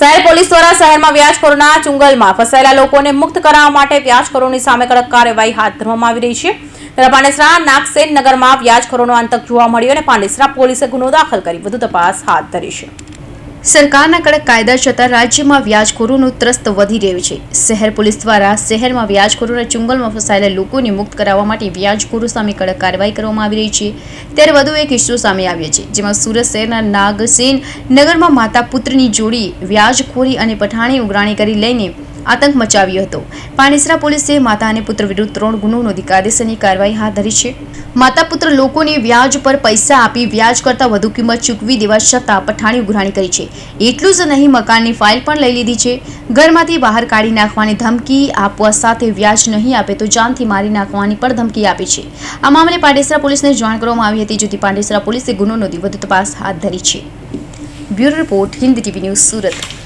શહેર પોલીસ દ્વારા શહેરમાં વ્યાજખોરોના ચુંગલમાં ફસાયેલા લોકોને મુક્ત કરાવવા માટે વ્યાજખોરોની સામે કડક કાર્યવાહી હાથ ધરવામાં આવી રહી છે। ત્યારે પાંડેસરા નાગસેન નગરમાં વ્યાજખોરોનો આતંક જોવા મળ્યો અને પાંડેસરા પોલીસે ગુનો દાખલ કરી વધુ તપાસ હાથ ધરી છે। સરકારના કડક કાયદા છતાં રાજ્યમાં વ્યાજખોરોનું ત્રસ્ત વધી રહ્યું છે। શહેર પોલીસ દ્વારા શહેરમાં વ્યાજખોરોના ચુંગલમાં ફસાયેલા લોકોને મુક્ત કરાવવા માટે વ્યાજખોરો સામે કડક કાર્યવાહી કરવામાં આવી રહી છે। ત્યારે વધુ એક કિસ્સો સામે આવ્યો છે, જેમાં સુરત શહેરના નાગસેન નગરમાં માતા પુત્રની જોડી વ્યાજખોરી અને પઠાણી ઉઘરાણી કરી લઈને આતંક મચાવ્યો હતો। પાંડેસરા પોલીસે માતા અને પુત્ર વિરુદ્ધ 3 ગુનો નોંધી કાયદેસરની કાર્યવાહી હાથ ધરી છે। માતા પુત્ર લોકોને વ્યાજ પર પૈસા આપી વ્યાજ કરતાં વધુ કિંમત ચૂકવી દેવા છતાં પઠાણી ઉઘરાણી કરી છે। એટલું જ નહીં, મકાનની ફાઇલ પણ લઈ લીધી છે। ઘરમાંથી બહાર કાઢી નાખવાની ધમકી આપવા સાથે વ્યાજ નહીં આપે તો જાનથી મારી નાખવાની પણ ધમકી આપી છે। આ મામલે પાંડેસરા પોલીસને જાણ કરવામાં આવી હતી, જેથી પાંડેસરા પોલીસે ગુનો નોંધી વધુ તપાસ હાથ ધરી છે। Bureau report, Hind TV news, Surat.